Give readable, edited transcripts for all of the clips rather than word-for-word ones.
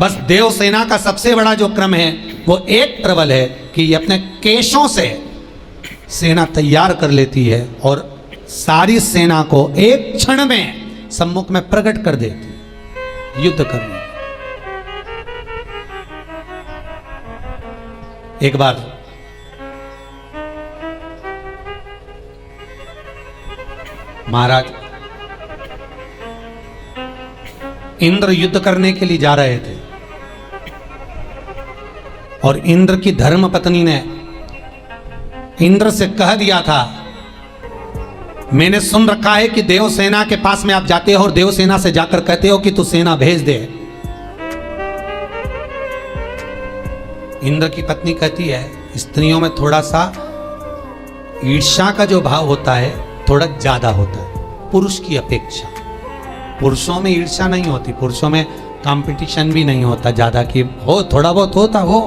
बस देवसेना का सबसे बड़ा जो क्रम है वो एक प्रबल है कि ये अपने केशों से सेना तैयार कर लेती है और सारी सेना को एक क्षण में सम्मुख में प्रकट कर देती है युद्ध करने। एक बार महाराज इंद्र युद्ध करने के लिए जा रहे थे और इंद्र की धर्म पत्नी ने इंद्र से कह दिया था, मैंने सुन रखा है कि देवसेना के पास में आप जाते हो और देवसेना से जाकर कहते हो कि तू सेना भेज दे। इंद्र की पत्नी कहती है, स्त्रियों में थोड़ा सा ईर्ष्या का जो भाव होता है थोड़ा ज्यादा होता है पुरुष की अपेक्षा। पुरुषों में ईर्ष्या नहीं होती, पुरुषों में कंपटीशन भी नहीं होता ज्यादा, कि हो थोड़ा बहुत होता हो,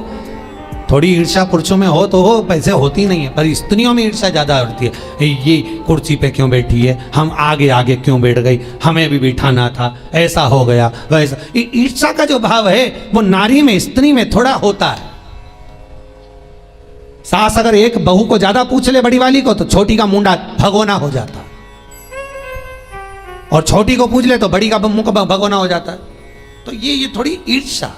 थोड़ी ईर्ष्या पुरुषों में हो तो हो, पैसे होती नहीं है, पर स्त्रियों में ईर्ष्या ज्यादा होती है। ये कुर्सी पे क्यों बैठी है, हम आगे आगे क्यों बैठ गई, हमें भी बिठाना था, ऐसा हो गया वैसा। ईर्ष्या का जो भाव है वो नारी में स्त्री में थोड़ा होता है। सास अगर एक बहू को ज्यादा पूछ ले बड़ी वाली को तो छोटी का मुंडा भगोना हो जाता, और छोटी को पूछ ले तो बड़ी का मुंह भगोना हो जाता है। तो ये थोड़ी ईर्ष्या।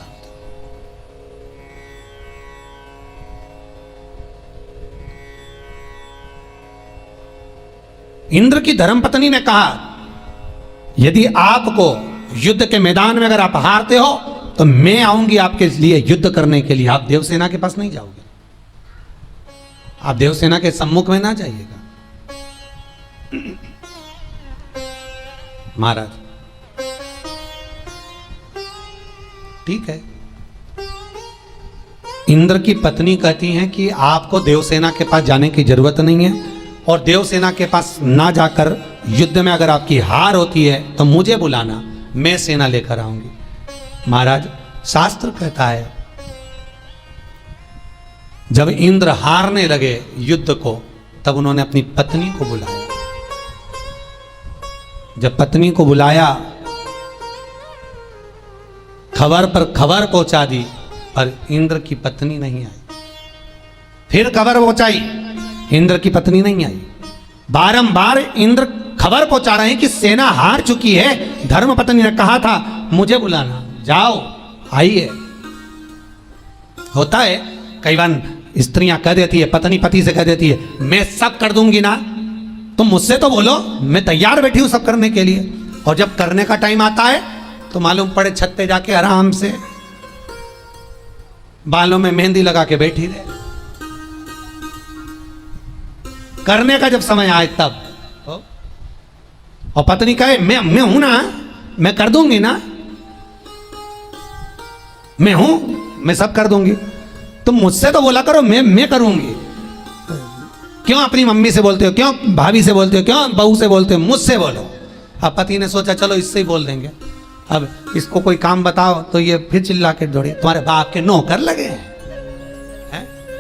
इंद्र की धर्मपत्नी ने कहा, यदि आपको युद्ध के मैदान में अगर आप हारते हो तो मैं आऊंगी आपके लिए युद्ध करने के लिए। आप देवसेना के पास नहीं जाओगे, आप देवसेना के सम्मुख में ना जाइएगा। महाराज ठीक है। इंद्र की पत्नी कहती हैं कि आपको देवसेना के पास जाने की जरूरत नहीं है, और देवसेना के पास ना जाकर युद्ध में अगर आपकी हार होती है तो मुझे बुलाना, मैं सेना लेकर आऊंगी। महाराज शास्त्र कहता है जब इंद्र हारने लगे युद्ध को तब उन्होंने अपनी पत्नी को बुलाया। जब पत्नी को बुलाया, खबर पर खबर पहुंचा दी, पर इंद्र की पत्नी नहीं आई। फिर खबर पहुंचाई, इंद्र की पत्नी नहीं आई। बारंबार इंद्र खबर पहुंचा रहे हैं कि सेना हार चुकी है। धर्मपत्नी ने कहा था मुझे बुलाना, जाओ आइए। होता है कई बार स्त्रियां कह देती है, पत्नी पति से कह देती है, मैं सब कर दूंगी ना, तुम मुझसे तो बोलो, मैं तैयार बैठी हूं सब करने के लिए। और जब करने का टाइम आता है तो मालूम पड़े छत पे जाके आराम से बालों में मेहंदी लगा के बैठी रहे। करने का जब समय आए तब, और पत्नी कहे मैं हूं ना, मैं कर दूंगी ना, मैं हूं, मैं सब कर दूंगी, तुम मुझसे तो बोला करो, मैं करूंगी। क्यों अपनी मम्मी से बोलते हो, क्यों भाभी से बोलते हो, क्यों बहू से बोलते हो, मुझसे बोलो। अब पति ने सोचा चलो इससे ही बोल देंगे। अब इसको कोई काम बताओ तो ये फिर चिल्ला के दौड़े, तुम्हारे बाप के नौकर लगे हैं,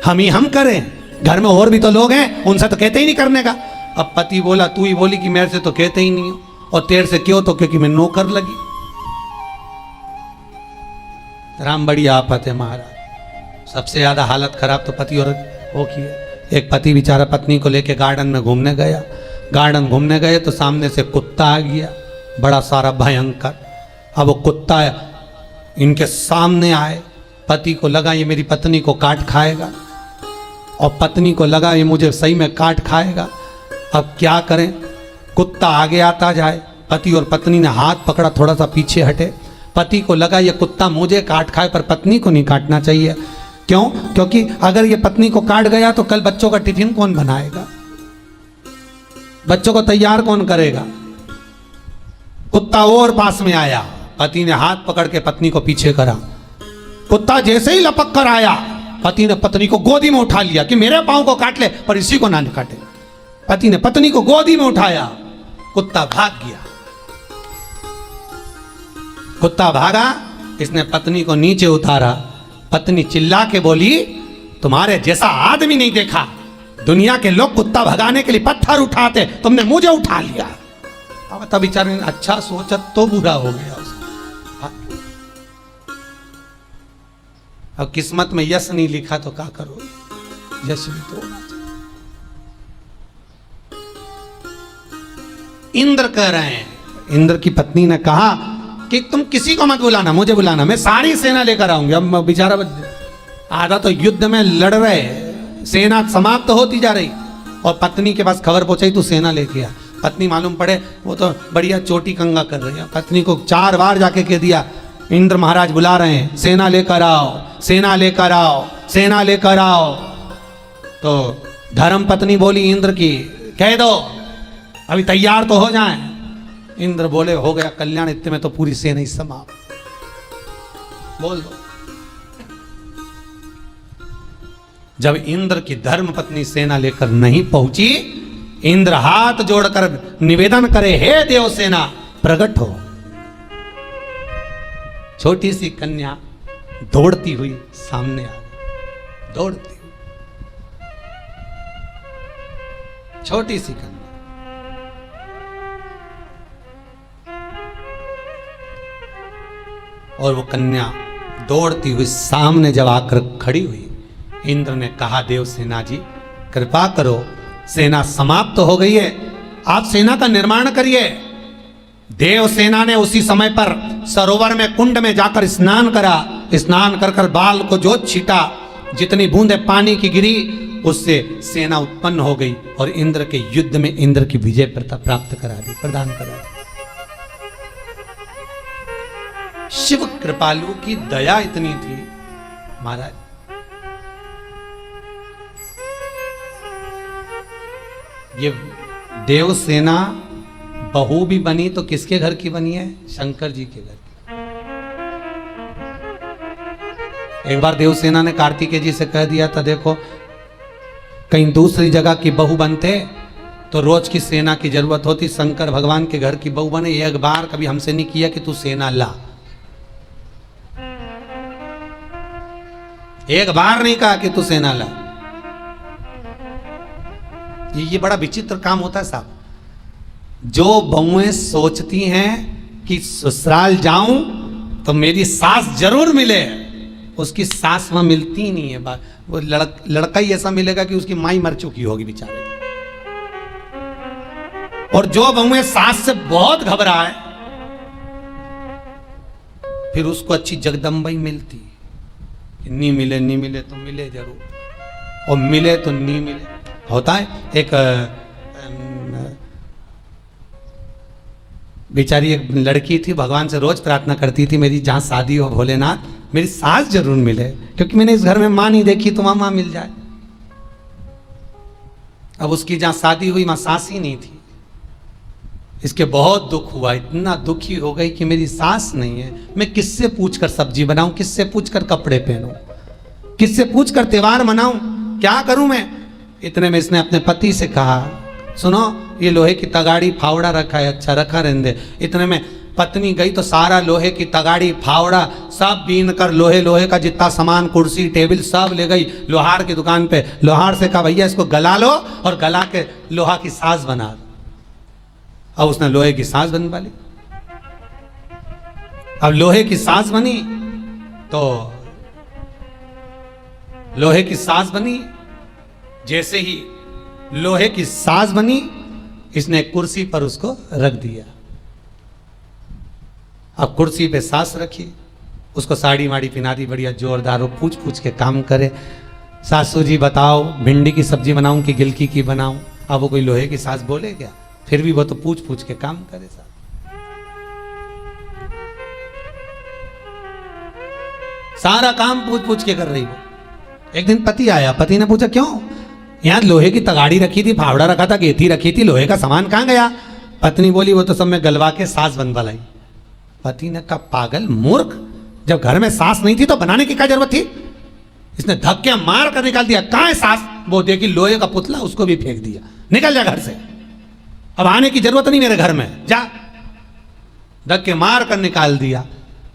हम ही हम करें, घर में और भी तो लोग हैं, उनसे तो कहते ही नहीं करने का। अब पति बोला, तू ही बोली कि मेरे से तो कहते ही नहीं हो, और तेरे से क्यों, तो क्योंकि मैं नौकर लगी। राम बड़ी आफत है महाराज। सबसे ज्यादा हालत खराब तो पति और वो की है। एक पति बेचारा पत्नी को लेके गार्डन में घूमने गया, गार्डन घूमने गए तो सामने से कुत्ता आ गया, बड़ा सारा भयंकर। अब वो कुत्ता इनके सामने आए, पति को लगा ये मेरी पत्नी को काट खाएगा, और पत्नी को लगा ये मुझे सही में काट खाएगा। अब क्या करें, कुत्ता आगे आता जाए, पति और पत्नी ने हाथ पकड़ा, थोड़ा सा पीछे हटे। पति को लगा ये कुत्ता मुझे काट खाए, पर पत्नी को नहीं काटना चाहिए। क्यों? क्योंकि अगर ये पत्नी को काट गया तो कल बच्चों का टिफिन कौन बनाएगा, बच्चों को तैयार कौन करेगा। कुत्ता और पास में आया, पति ने हाथ पकड़ के पत्नी को पीछे करा। कुत्ता जैसे ही लपक कर आया, पति ने पत्नी को गोदी में उठा लिया कि मेरे पांव को काट ले पर इसी को ना काटे। पति ने पत्नी को गोदी में उठाया, कुत्ता भाग गया। कुत्ता भागा, इसने पत्नी को नीचे उतारा। पत्नी चिल्ला के बोली, तुम्हारे जैसा आदमी नहीं देखा, दुनिया के लोग कुत्ता भगाने के लिए पत्थर उठाते, तुमने मुझे उठा लिया। अब तब बेचारे ने अच्छा सोचा तो बुरा हो गया उसका। अब किस्मत में यश नहीं लिखा तो क्या करो, यश भी तो होना चाहिए। इंद्र कह रहे हैं, इंद्र की पत्नी ने कहा कि तुम किसी को मत बुलाना, मुझे बुलाना, मैं सारी सेना लेकर आऊंगी। अब बेचारा आधा तो युद्ध में लड़ रहे, सेना समाप्त होती जा रही और पत्नी के पास खबर पहुंचाई तू सेना लेके आ। पत्नी मालूम पड़े वो तो बढ़िया चोटी कंगा कर रही है। पत्नी को 4 बार जाके कह दिया इंद्र महाराज बुला रहे हैं, सेना लेकर आओ, सेना लेकर आओ, सेना लेकर आओ। तो धर्म पत्नी बोली इंद्र की, कह दो अभी तैयार तो हो जाएं। इंद्र बोले हो गया कल्याण, इतने में तो पूरी सेना ही समाप्त। बोल दो। जब इंद्र की धर्म पत्नी सेना लेकर नहीं पहुंची, इंद्र हाथ जोड़कर निवेदन करे, हे देव सेना प्रकट हो। छोटी सी कन्या दौड़ती हुई सामने आ गई, दौड़ती हुई छोटी सी कन्या। और वो कन्या दौड़ती हुई सामने जब आकर खड़ी हुई, इंद्र ने कहा देव सेना जी कृपा करो, सेना समाप्त हो गई है, आप सेना का निर्माण करिए। देव सेना ने उसी समय पर सरोवर में कुंड में जाकर स्नान करा। स्नान कर कर बाल को जो छीटा, जितनी बूंदे पानी की गिरी उससे सेना उत्पन्न हो गई और इंद्र के युद्ध में इंद्र की विजय प्राप्त करा दी, प्रदान करा दी। शिव कृपालु की दया इतनी थी महाराज, ये देव सेना बहू भी बनी तो किसके घर की बनी है? शंकर जी के घर की। एक बार देवसेना ने कार्तिकेय जी से कह दिया था देखो कहीं दूसरी जगह की बहू बनते तो रोज की सेना की जरूरत होती, शंकर भगवान के घर की बहू बने। एक बार कभी हमसे नहीं किया कि तू सेना ला, एक बार नहीं कहा कि तू सेना ला। ये बड़ा विचित्र काम होता है साहब। जो बहुएं सोचती हैं कि ससुराल जाऊं तो मेरी सास जरूर मिले, उसकी सास वहां मिलती ही नहीं है। वो लड़का ही ऐसा मिलेगा कि उसकी माई मर चुकी होगी बेचारे। और जो बहुएं सास से बहुत घबराए फिर उसको अच्छी जगदम्बा मिलती। नहीं मिले नहीं मिले तो मिले जरूर, और मिले तो नहीं मिले। होता है एक बेचारी एक लड़की थी, भगवान से रोज प्रार्थना करती थी मेरी जहां शादी हो भोलेनाथ मेरी सास जरूर मिले, क्योंकि मैंने इस घर में मां नहीं देखी तो वहां मां मिल जाए। अब उसकी जहां शादी हुई वहां सास ही नहीं थी। इसके बहुत दुख हुआ, इतना दुखी हो गई कि मेरी सास नहीं है, मैं किससे पूछकर सब्जी बनाऊं, किससे पूछकर कपड़े पहनूं, किससे पूछकर त्योहार मनाऊं, क्या करूं मैं। इतने में इसने अपने पति से कहा सुनो ये लोहे की तगाड़ी फावड़ा रखा है, अच्छा रखा रहने दे। इतने में पत्नी गई तो सारा लोहे की तगाड़ी फावड़ा सब बीन कर लोहे का जितना सामान कुर्सी टेबल सब ले गई लोहार की दुकान पे। लोहार से कहा भैया इसको गला लो और गला के लोहा की साज बना दो। अब उसने लोहे की साज बनवा ली। अब लोहे की साज बनी तो लोहे की साज बनी, जैसे ही लोहे की साज बनी इसने कुर्सी पर उसको रख दिया। अब कुर्सी पे सास रखी, उसको साड़ी माड़ी पिना दी बढ़िया जोरदार, वो पूछ पूछ के काम करे। सासू जी बताओ भिंडी की सब्जी बनाऊं कि गिलकी की बनाऊं। अब वो कोई लोहे की सास बोले क्या, फिर भी वो तो पूछ पूछ के काम करे साहब। सारा काम पूछ पूछ के कर रही वो। एक दिन पति आया, पति ने पूछा क्यों, यहां लोहे की तगाड़ी रखी थी, फावड़ा रखा था, गेती रखी थी, लोहे का सामान कहां गया। पत्नी बोली वो तो सब मैं गलवा के सास बनवा लाई। पति ने कहा पागल मूर्ख, जब घर में सास नहीं थी तो बनाने की क्या जरूरत थी। इसने धक्के मार कर निकाल दिया, कहां है सास। वो देखी लोहे का पुतला, उसको भी फेंक दिया, निकल जा घर से, अब आने की जरूरत नहीं मेरे घर में, जा। धक्के मार कर निकाल दिया।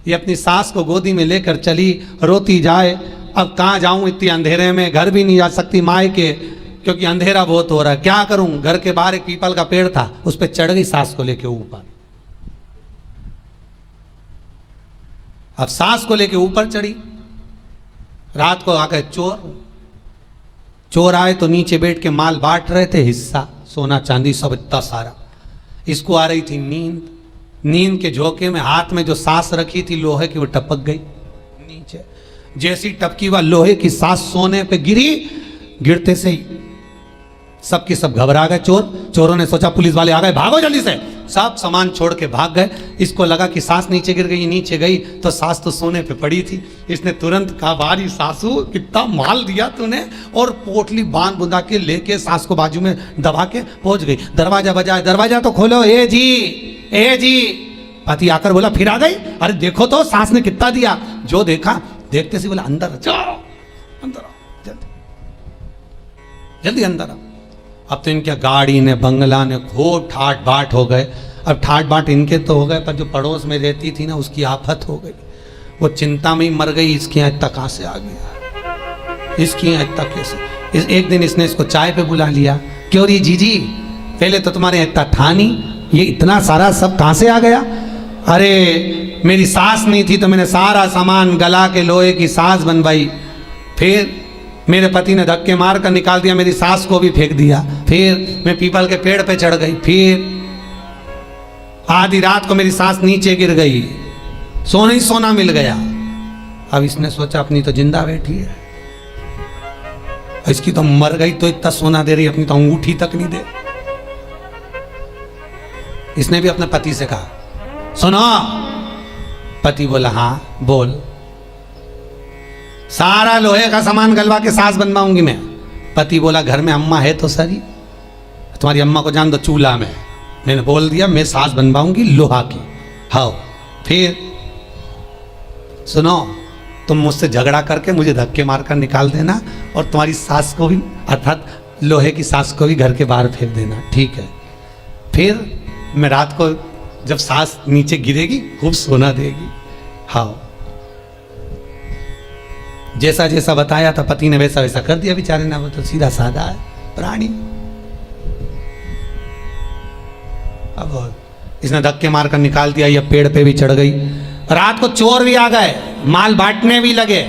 ये अपनी सास को गोदी में लेकर चली, रोती जाए। अब कहाँ जाऊं इतनी अंधेरे में, घर भी नहीं जा सकती माए के, क्योंकि अंधेरा बहुत हो रहा है, क्या करूं। घर के बाहर एक पीपल का पेड़ था, उस पर चढ़ गई सास को लेके ऊपर। अब सास को लेके ऊपर चढ़ी रात को आ गए चोर। चोर आए तो नीचे बैठ के माल बांट रहे थे, हिस्सा सोना चांदी सब इतना सारा। इसको आ रही थी नींद। नींद के झोंके में हाथ में जो सांस रखी थी लोहे की, वो टपक गई नीचे। जैसी टपकी वह लोहे की सांस सोने पे गिरी, गिरते से ही सबके सब घबरा गए। चोरों ने सोचा पुलिस वाले आ गए, भागो जल्दी से। सब सामान छोड़ के भाग गए। इसको लगा कि सांस नीचे गिर गई, नीचे गई तो सांस तो सोने पे पड़ी थी। इसने तुरंत कहा, बारी सासू कितना माल दिया तूने, और पोटली बांध बुंदा के लेके सांस को बाजू में दबा के पहुंच गई। दरवाजा बजाए, दरवाजा तो खोलो, ए जी ए जी। पति आकर बोला, फिर आ गई? अरे देखो तो सांस ने कितना दिया। जो देखा, देखते से बोला, अंदर जाओ, अंदर आओ, जल्दी जल्दी अंदर आओ। अब तो इनके गाड़ी ने बंगला ने खूब ठाट बाट हो गए। अब ठाट बाट इनके तो हो गए, पर जो पड़ोस में रहती थी ना, उसकी आफत हो गई। वो चिंता में ही मर गई। इसकी यहाँ तक कहाँ से आ गया, इसकी यहाँ तक कैसे। एक दिन इसने इसको चाय पे बुला लिया। क्यों री जीजी, पहले तो तुम्हारे यहाँ इतना था नहीं, ये इतना सारा सब कहाँ से आ गया? अरे मेरी सास नहीं थी तो मैंने सारा सामान गला के लोहे की सास बनवाई। फिर मेरे पति ने धक्के मार कर निकाल दिया, मेरी सास को भी फेंक दिया। फिर मैं पीपल के पेड़ पे चढ़ गई। फिर आधी रात को मेरी सास नीचे गिर गई, सोना ही सोना मिल गया। अब इसने सोचा अपनी तो जिंदा बैठी है, इसकी तो मर गई तो इतना सोना दे रही, अपनी तो अंगूठी तक नहीं दे। इसने भी अपने पति से कहा, सुनो। पति बोला, हाँ बोल। सारा लोहे का सामान गलवा के सास बनवाऊंगी मैं। पति बोला, घर में अम्मा है तो सही, तुम्हारी अम्मा को जान दो चूल्हा में। मैंने बोल दिया मैं सास बनवाऊंगी लोहा की। हाँ, फिर सुनो, तुम मुझसे झगड़ा करके मुझे धक्के मारकर निकाल देना, और तुम्हारी सास को भी, अर्थात लोहे की सास को भी घर के बाहर फेंक देना, ठीक है? फिर मैं रात को जब सास नीचे गिरेगी खूब सोना देगी। हाँ, जैसा जैसा बताया था पति ने वैसा वैसा कर दिया बेचारे ने। वो तो सीधा साधा है प्राणी। अब इसने धक्के मारकर निकाल दिया, ये पेड़ पे भी चढ़ गई। रात को चोर भी आ गए, माल बांटने भी लगे।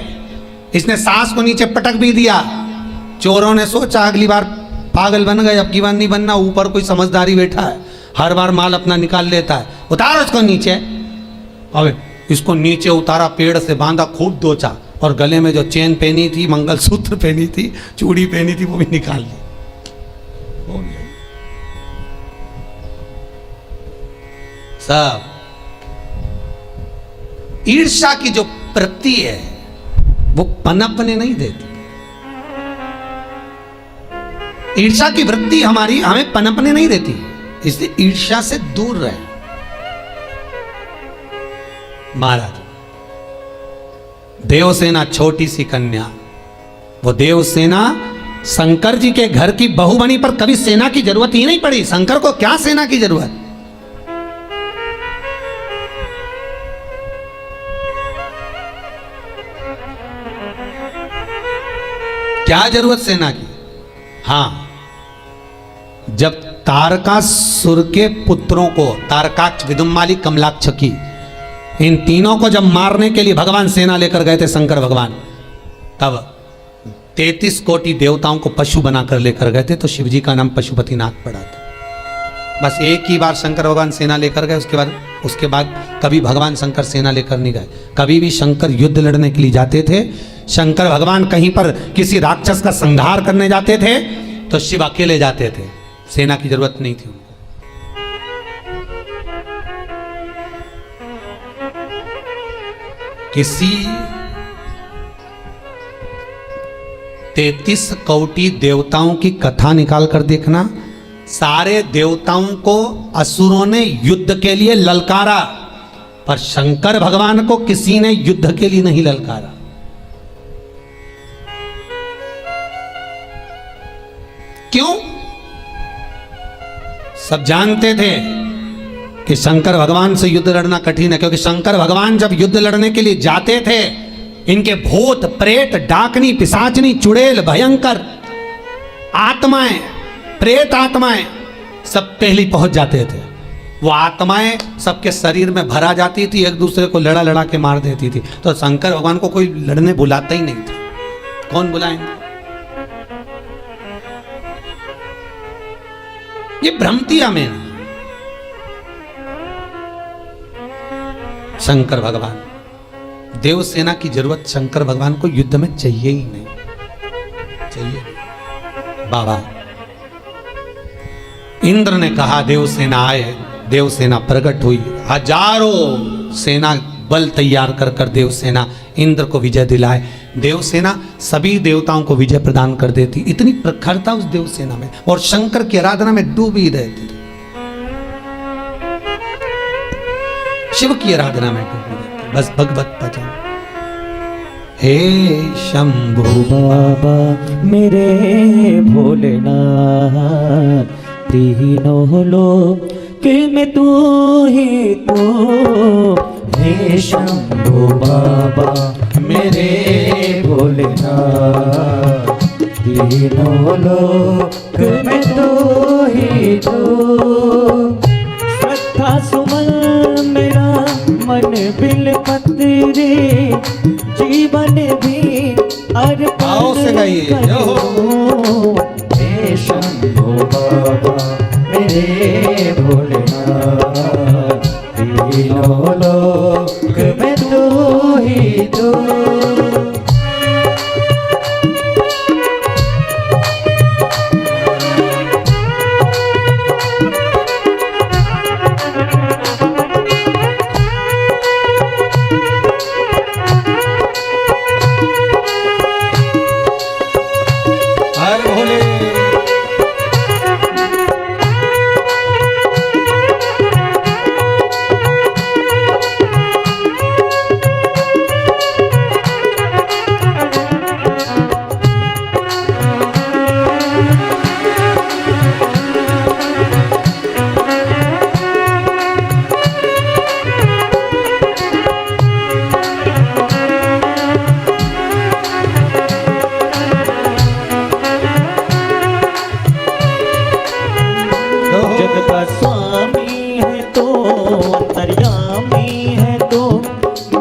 इसने सास को नीचे पटक भी दिया। चोरों ने सोचा अगली बार पागल बन गए, अब की बार नहीं बनना, ऊपर कोई समझदारी बैठा है, हर बार माल अपना निकाल लेता है, उतारो इसको नीचे। अब इसको नीचे उतारा, पेड़ से बांधा, खूब दोचा, और गले में जो चेन पहनी थी, मंगलसूत्र पहनी थी, चूड़ी पहनी थी, वो भी निकाल ली। हो गया सब। ईर्ष्या की जो वृत्ति है वो पनपने नहीं देती। ईर्ष्या की वृत्ति हमें पनपने नहीं देती, इसलिए ईर्ष्या से दूर रहे। महाराज, देवसेना छोटी सी कन्या, वो देवसेना शंकर जी के घर की बहू बनी, पर कभी सेना की जरूरत ही नहीं पड़ी। शंकर को क्या सेना की जरूरत? क्या जरूरत सेना की? हाँ, जब तारकासुर के पुत्रों को, तारकाक्ष, विदुम्माली, कमलाक्षकी, इन तीनों को जब मारने के लिए भगवान सेना लेकर गए थे शंकर भगवान, तब 33 कोटि देवताओं को पशु बनाकर लेकर गए थे, तो शिवजी का नाम पशुपतिनाथ पड़ा था। बस एक ही बार शंकर भगवान सेना लेकर गए, उसके बाद कभी भगवान शंकर सेना लेकर नहीं गए। कभी भी शंकर युद्ध लड़ने के लिए जाते थे, शंकर भगवान कहीं पर किसी राक्षस का संहार करने जाते थे, तो शिव अकेले जाते थे, सेना की जरूरत नहीं थी उनको। किसी 33 कोटि देवताओं की कथा निकाल कर देखना, सारे देवताओं को असुरों ने युद्ध के लिए ललकारा, पर शंकर भगवान को किसी ने युद्ध के लिए नहीं ललकारा। क्यों? सब जानते थे कि शंकर भगवान से युद्ध लड़ना कठिन है, क्योंकि शंकर भगवान जब युद्ध लड़ने के लिए जाते थे, इनके भूत, प्रेत, डाकनी, पिशाचनी, चुड़ैल, भयंकर आत्माएं, प्रेत आत्माएं सब पहले पहुंच जाते थे। वो आत्माएं सबके शरीर में भरा जाती थी, एक दूसरे को लड़ा लड़ा के मार देती थी, तो शंकर भगवान को कोई लड़ने बुलाता ही नहीं था। कौन बुलाएंगे? ये भ्रमतिया में शंकर भगवान, देवसेना की जरूरत शंकर भगवान को युद्ध में चाहिए ही नहीं, चाहिए। बाबा इंद्र ने कहा देवसेना आए, देवसेना प्रकट हुई, हजारों सेना बल तैयार कर कर देवसेना इंद्र को विजय दिलाए। देवसेना सभी देवताओं को विजय प्रदान कर देती, इतनी प्रखरता उस देवसेना में, और शंकर की आराधना में डूबी रहती थी, शिव की आराधना में डूबी रहती, बस भगवत भजन। हे शंभु बाबा मेरे भोलेनाथ, तीनों लोक में तू ही तू। हे शंभु बाबा मेरे भोलेनाथ, तीनों लोक में तू ही तू। श्रद्धा सुमन मेरा मन बिल पत्रे, जीवन भी अर्पण करो। हे शंभु बाबा मेरे भोलेनाथ, तीनों लोक में तू ही तू।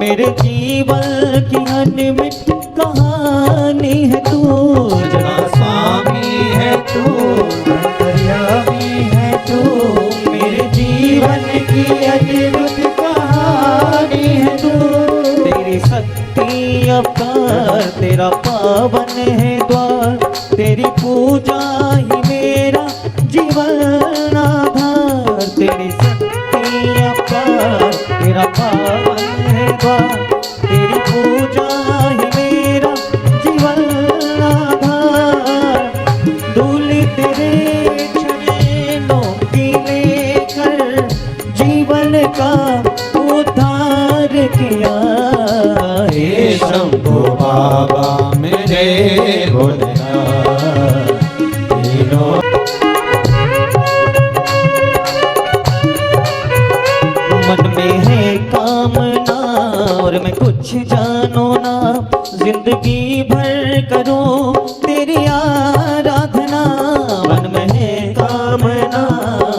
मेरे जीवन की अनमिट कहानी है तू। जगा स्वामी है तू, अंतर्यामी है तू, मेरे जीवन की अनमिट कहानी है तू। तेरी शक्ति अपार, तेरा पावन है द्वार, तेरी पूजा ही मेरा जीवन आधार। तेरी शक्ति अपार, तेरा पावन है द्वार, तेरी पूजा ही मेरा जीवन आधार। धूल तेरे चरणों की लेकर जीवन का उद्धार किया। हे शंभु बाबा मेरे भोलेनाथ, तीनों मन में है कामना और मैं कुछ जानो ना, जिंदगी भर करूं तेरी आराधना। मन में है कामना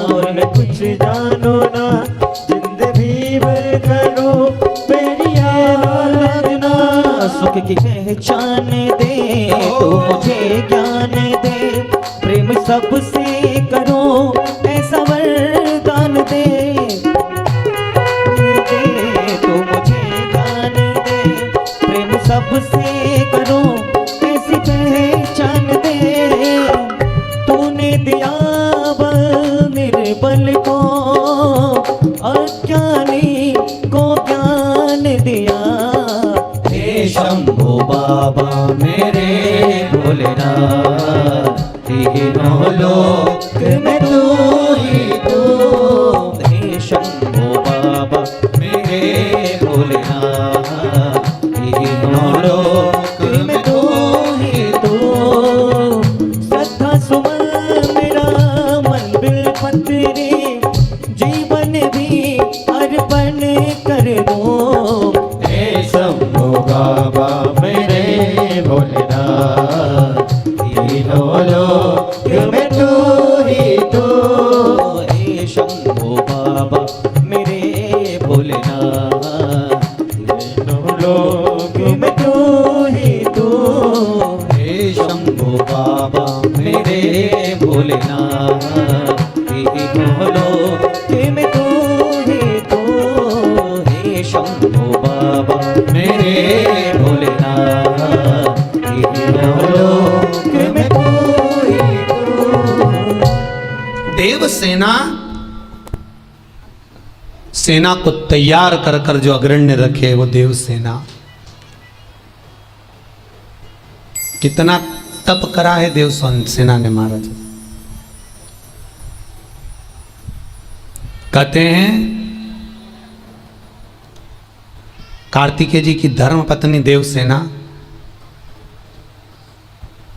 और मैं कुछ जानो ना, जिंदगी भर करूं तेरी आराधना। सुख की पहचान दे तो मुझे ज्ञान दे, प्रेम सबसे करो ऐसा वरदान दे। तो मुझे ज्ञान दे, प्रेम सबसे करो ऐसी पहचान दे। तूने दिया बल निर्बल को, अज्ञानी को ज्ञान दिया। हे शंभु बाबा मेरे भोलेनाथ, तीनों लोक में तू ही तू। हे शंभु बाबा मेरे भोलेनाथ, तीनों लोक में तू ही तू। श्रद्धा सुमन मेरा मन बिल पत्रे, जीवन भी अर्पण कर दूं। हे शंभु बाबा मेरे भोलेनाथ, तीनों लोक में तू ही तू। भोलेनाथ हे बोलो कि मैं तू ही तो हे शंभो बाबा मेरे भोलेनाथ हे बोलो कि मैं तू ही तो। देवसेना सेना को तैयार कर कर जो अग्रण्य रखे वो देवसेना। कितना तप करा है देव सेना ने महाराज। कहते हैं कार्तिकेय जी की धर्म पत्नी देवसेना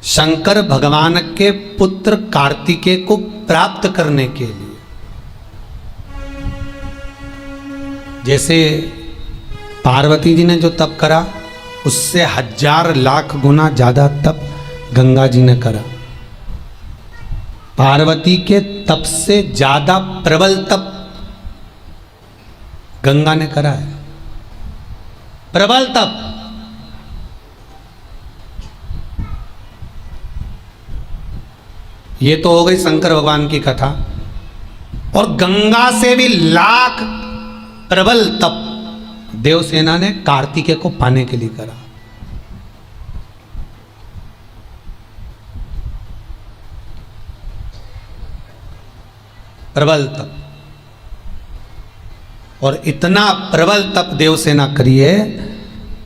शंकर भगवान के पुत्र कार्तिकेय को प्राप्त करने के लिए, जैसे पार्वती जी ने जो तप करा उससे 1000 लाख गुना ज्यादा तप गंगा जी ने करा। पार्वती के तप से ज्यादा प्रबल तप गंगा ने करा है, प्रबल तप। ये तो हो गई शंकर भगवान की कथा। और गंगा से भी लाख प्रबल तप देवसेना ने कार्तिकेय को पाने के लिए करा। प्रबल तप। और इतना प्रबल तप देवसेना करी है,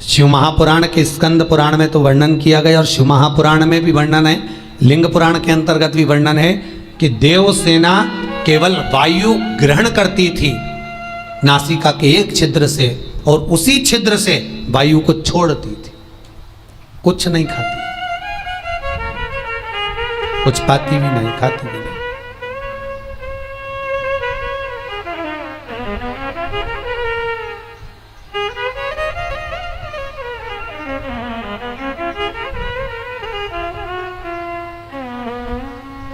शिव महापुराण के स्कंद पुराण में तो वर्णन किया गया और शिव महापुराण में भी वर्णन है, लिंग पुराण के अंतर्गत भी वर्णन है कि देवसेना केवल वायु ग्रहण करती थी नासिका के एक छिद्र से और उसी छिद्र से वायु को छोड़ती थी, कुछ नहीं खाती, कुछ पाती भी नहीं, खाती भी नहीं।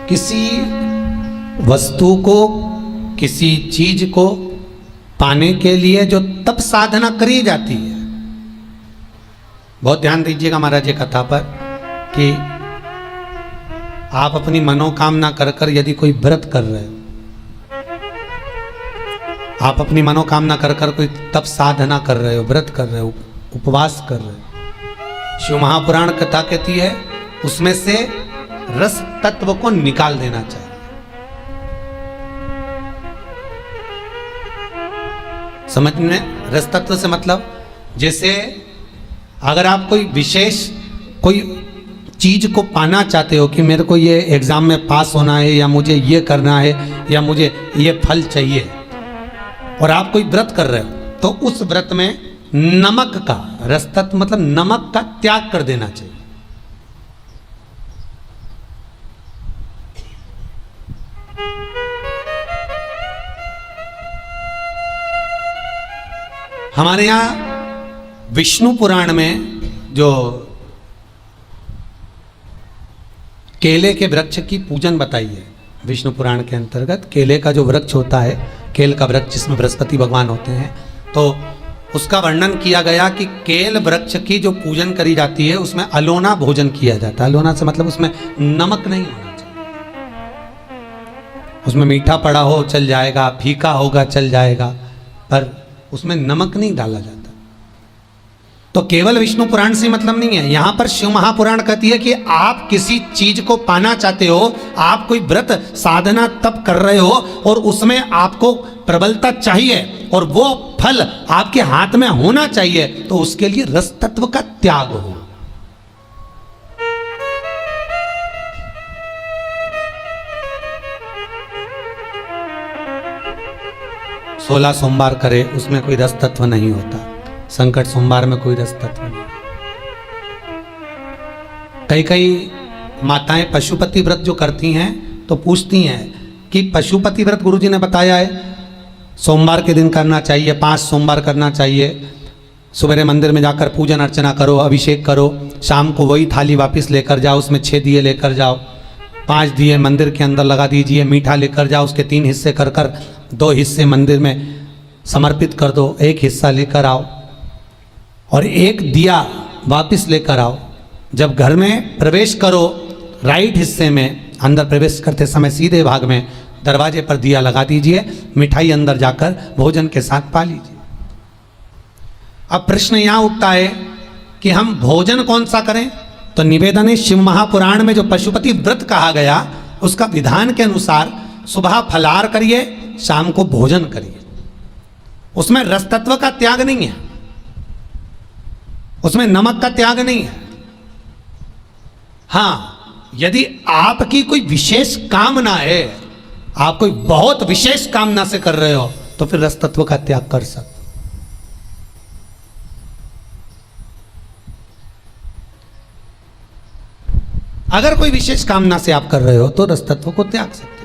किसी वस्तु को, किसी चीज को पाने के लिए जो तप साधना करी जाती है, बहुत ध्यान दीजिएगा महाराज ये कथा पर, कि आप अपनी मनोकामना कर कर यदि कोई व्रत कर रहे हो, आप अपनी मनोकामना कर कर कोई तप साधना कर रहे हो, व्रत कर रहे हो, उपवास कर रहे हो, शिव महापुराण कथा कहती है उसमें से रस तत्व को निकाल देना चाहिए। समझ में? रस तत्व से मतलब जैसे अगर आप कोई विशेष कोई चीज को पाना चाहते हो कि मेरे को ये एग्जाम में पास होना है या मुझे ये करना है या मुझे ये फल चाहिए, और आप कोई व्रत कर रहे हो, तो उस व्रत में नमक का, रस तत्व मतलब नमक का त्याग कर देना चाहिए। हमारे यहाँ विष्णु पुराण में जो केले के वृक्ष की पूजन बताई है, विष्णु पुराण के अंतर्गत केले का जो वृक्ष होता है, केल का वृक्ष जिसमें बृहस्पति भगवान होते हैं, तो उसका वर्णन किया गया कि केल वृक्ष की जो पूजन करी जाती है उसमें अलोना भोजन किया जाता है। अलोना से मतलब उसमें नमक नहीं होना चाहिए, उसमें मीठा पड़ा हो चल जाएगा, फीका होगा चल जाएगा, पर उसमें नमक नहीं डाला जाता। तो केवल विष्णु पुराण से मतलब नहीं है, यहां पर शिव महापुराण कहती है कि आप किसी चीज को पाना चाहते हो, आप कोई व्रत साधना तप कर रहे हो और उसमें आपको प्रबलता चाहिए और वो फल आपके हाथ में होना चाहिए, तो उसके लिए रस तत्व का त्याग हो। सोलह सोमवार करे उसमें कोई रस तत्व नहीं होता, संकट सोमवार में कोई रस तत्व नहीं। कई कई माताएं पशुपति व्रत जो करती हैं तो पूछती हैं कि पशुपति व्रत गुरुजी ने बताया है सोमवार के दिन करना चाहिए, 5 सोमवार करना चाहिए, सुबह मंदिर में जाकर पूजन अर्चना करो, अभिषेक करो, शाम को वही थाली वापस लेकर जाओ, उसमें 6 दिए लेकर जाओ, 5 दिए मंदिर के अंदर लगा दीजिए, मीठा लेकर जाओ, उसके 3 हिस्से कर कर 2 हिस्से मंदिर में समर्पित कर दो, 1 हिस्सा लेकर आओ और 1 दिया वापस लेकर आओ। जब घर में प्रवेश करो राइट हिस्से में अंदर प्रवेश करते समय सीधे भाग में दरवाजे पर दिया लगा दीजिए, मिठाई अंदर जाकर भोजन के साथ पा लीजिए। अब प्रश्न यहाँ उठता है कि हम भोजन कौन सा करें? तो निवेदन है शिव महापुराण में जो पशुपति व्रत कहा गया उसका विधान के अनुसार सुबह फलाहार करिए, शाम को भोजन करिए। उसमें रस तत्व का त्याग नहीं है, उसमें नमक का त्याग नहीं है। हाँ, यदि आपकी कोई विशेष कामना है, आप कोई बहुत विशेष कामना से कर रहे हो, तो फिर रस तत्व का त्याग कर सकते। अगर कोई विशेष कामना से आप कर रहे हो तो रस तत्व को त्याग सकते।